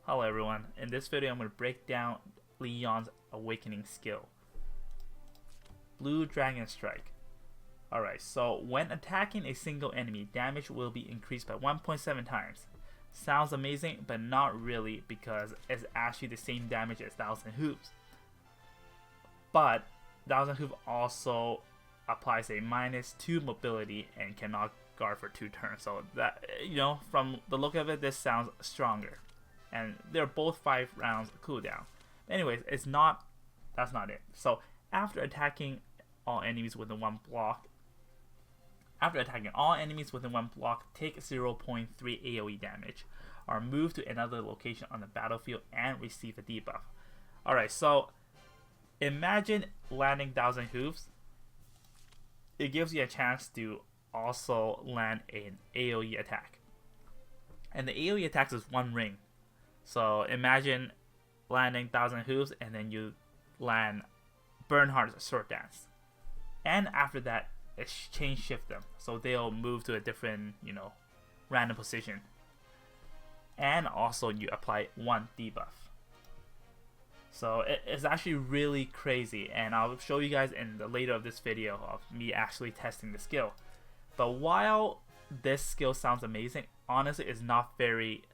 Hello everyone, in this video I'm going to break down Leon's awakening skill. Blue Dragon Strike. Alright, so when attacking a single enemy, damage will be increased by 1.7 times. Sounds amazing, but not really because it's actually the same damage as Thousand Hooves. But Thousand Hooves also applies a -2 mobility and cannot guard for 2 turns. So that, from the look of it, this sounds stronger. And they're both 5 rounds cooldown. Anyways, that's not it. So after attacking all enemies within one block, take 0.3 AoE damage, or move to another location on the battlefield and receive a debuff. Alright, so imagine landing Thousand Hooves. It gives you a chance to also land an AoE attack. And the AoE attack is 1 ring. So imagine landing Thousand Hooves and then you land Bernhardt's Sword Dance. And after that, change shift them. So they'll move to a different, random position. And also you apply 1 debuff. So it's actually really crazy. And I'll show you guys in the later of this video of me actually testing the skill. But while this skill sounds amazing, honestly it's not very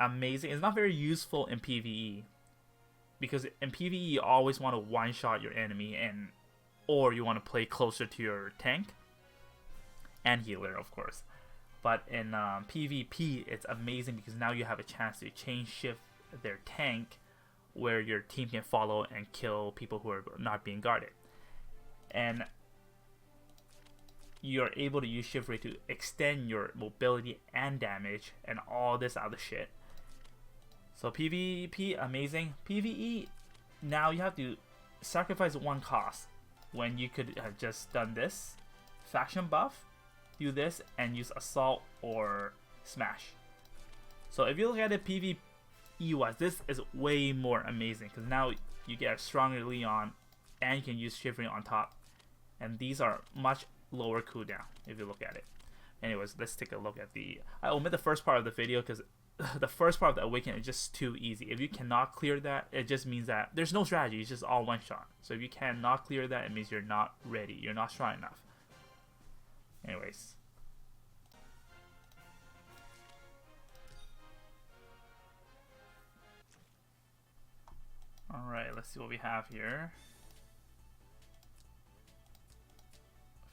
amazing. It's not very useful in PvE, because in PvE you always want to one-shot your enemy, or you want to play closer to your tank and healer, of course. But in PvP it's amazing because now you have a chance to change shift their tank, where your team can follow and kill people who are not being guarded, and you're able to use shift rate to extend your mobility and damage and all this other shit. So PvP, amazing. PvE, now you have to sacrifice 1 cost when you could have just done this. Faction buff, do this, and use assault or smash. So if you look at it PvE wise, this is way more amazing because now you get a stronger Leon and you can use shivering on top. And these are much lower cooldown if you look at it. Anyways, let's take a look at I omit the first part of the video because the first part of the awakening is just too easy. If you cannot clear that, it just means that there's no strategy. It's just all one shot. So if you cannot clear that, it means you're not ready. You're not strong enough. Anyways. Alright, let's see what we have here.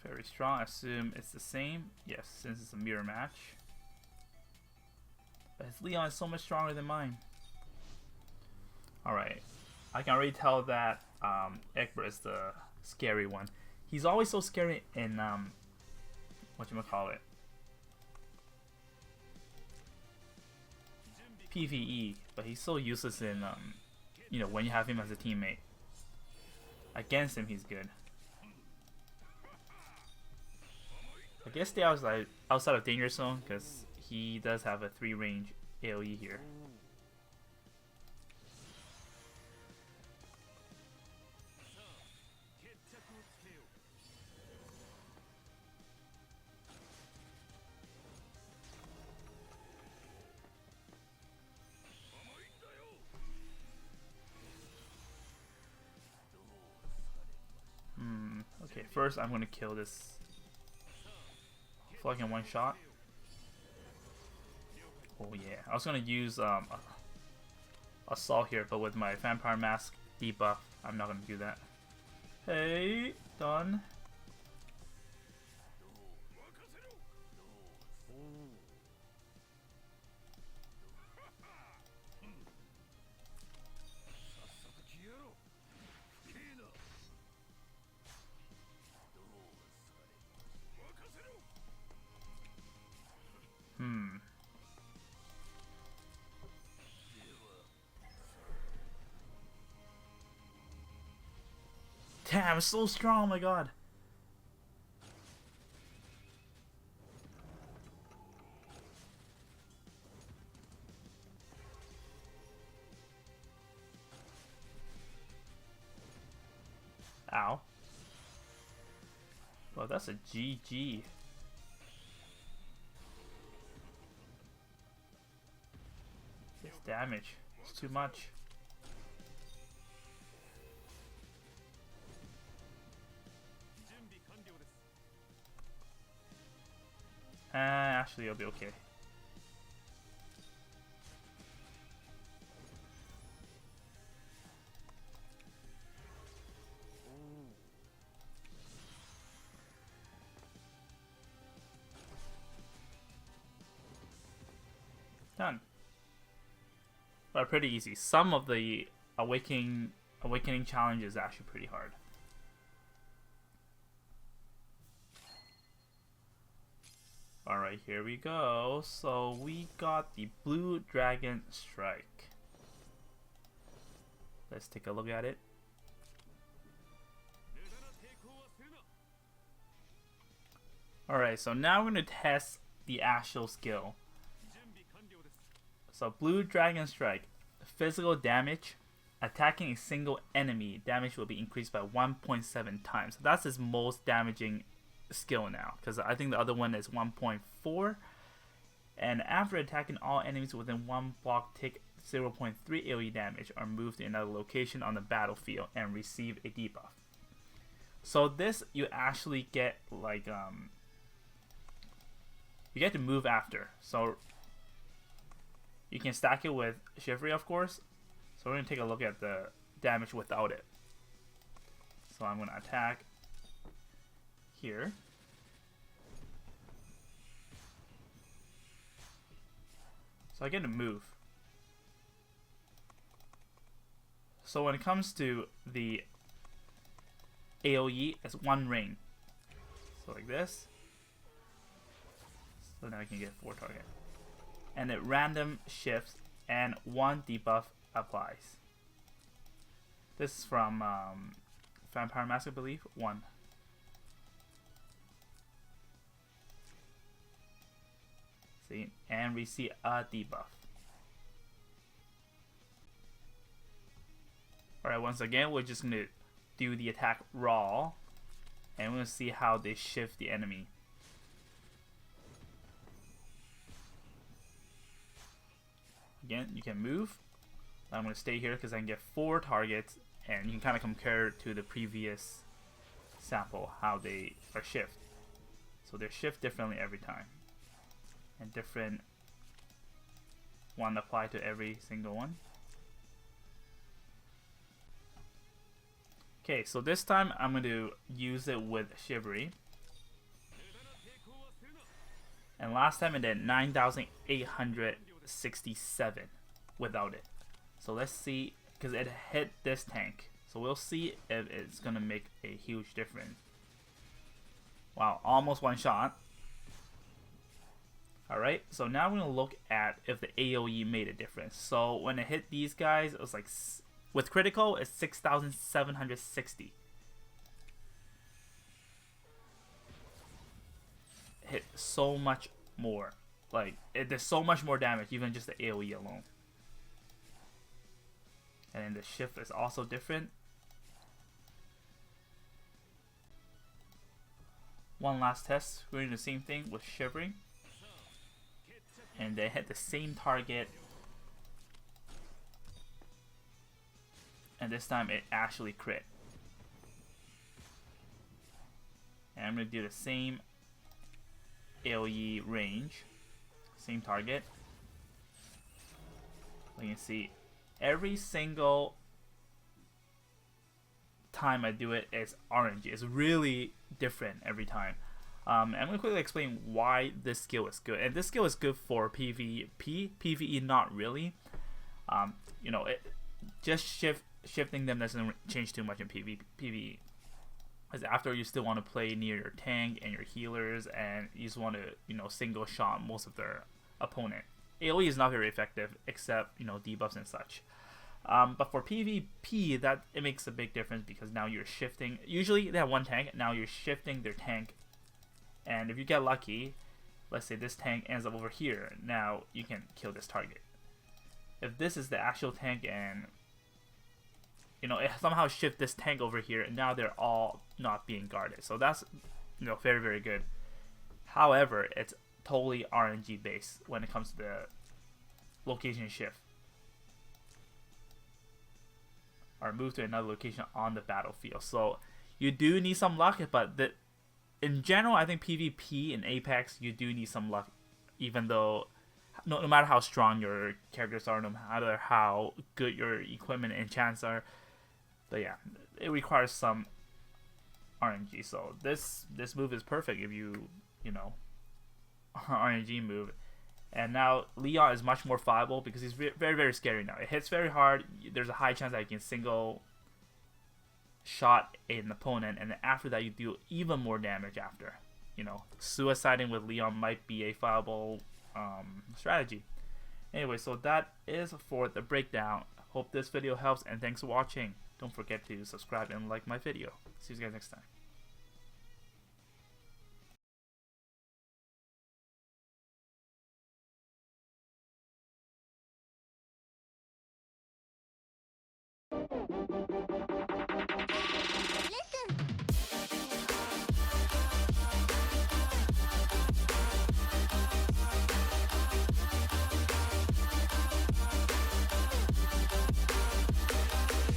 Very strong. I assume it's the same. Yes, since it's a mirror match. But his Leon is so much stronger than mine. Alright. I can already tell that Egbert is the scary one. He's always so scary in whatchamacallit, PvE, but he's so useless in when you have him as a teammate. Against him he's good. I guess stay outside of danger zone because he does have a 3 range AoE here. Okay, first I'm gonna kill this. Like in 1 shot. Oh yeah, I was gonna use assault here, but with my vampire mask debuff, I'm not gonna do that. Hey, done. Damn, it's so strong, oh my god. Ow. Well, that's a GG. damage. It's too much. Actually, it'll be okay. Done. But pretty easy. Some of the awakening challenges is actually pretty hard. Alright, here we go. So we got the Blue Dragon Strike. Let's take a look at it. Alright, so now we're going to test the actual skill. So Blue Dragon Strike. Physical damage. Attacking a single enemy, damage will be increased by 1.7 times. So that's his most damaging skill now, because I think the other one is 1.4. And after attacking all enemies within one block, take 0.3 AoE damage or move to another location on the battlefield and receive a debuff. So this you actually get like you get to move after. So you can stack it with Chivalry, of course. So we're gonna take a look at the damage without it. So I'm gonna attack here. So I get to move. So when it comes to the AoE, it's one ring. So like this. So now I can get 4 target. And it random shifts and 1 debuff applies. This is from Vampire Mask, I believe. 1. See, and we see a debuff. Alright, once again, we're just gonna do the attack raw, and we're gonna see how they shift the enemy. Again, you can move. I'm gonna stay here because I can get 4 targets, and you can kind of compare to the previous sample how they are shift. So they're shift differently every time, and different one apply to every single one. Okay, so this time I'm going to use it with Chivalry. And last time it did 9,867 without it. So let's see, because it hit this tank. So we'll see if it's going to make a huge difference. Wow, almost one shot. Alright, so now we're going to look at if the AoE made a difference. So when it hit these guys, it was like, with critical, it's 6,760. Hit so much more. Like, there's so much more damage, even just the AoE alone. And then the shift is also different. One last test, we're doing the same thing with Shivering. And they hit the same target. And this time it actually crit. And I'm going to do the same AoE range. Same target. You can see every single time I do it, it's orange. It's really different every time. I'm going to quickly explain why this skill is good. And this skill is good for PvP. PvE not really. You know, it just shifting them doesn't change too much in PvE. Because after you still want to play near your tank and your healers, and you just want to, you know, single shot most of their opponent. AoE is not very effective except, you know, debuffs and such. But for PvP, that it makes a big difference because now you're shifting. Usually they have one tank, now you're shifting their tank. And if you get lucky, let's say this tank ends up over here, now you can kill this target. If this is the actual tank and, you know, it somehow shift this tank over here, and now they're all not being guarded. So that's, you know, very, very good. However, it's totally RNG based when it comes to the location shift. or move to another location on the battlefield. So you do need some luck, but in general, I think PvP in Apex, you do need some luck, even though no matter how strong your characters are, no matter how good your equipment and enchants are. But yeah, it requires some RNG. So this move is perfect if you RNG move. And now Leon is much more viable because he's very, very scary now. It hits very hard. There's a high chance that you can single shot an opponent, and then after that you do even more damage after. Suiciding with Leon might be a viable strategy. Anyway, so that is for the breakdown. Hope this video helps, and thanks for watching. Don't forget to subscribe and like my video. See you guys next time.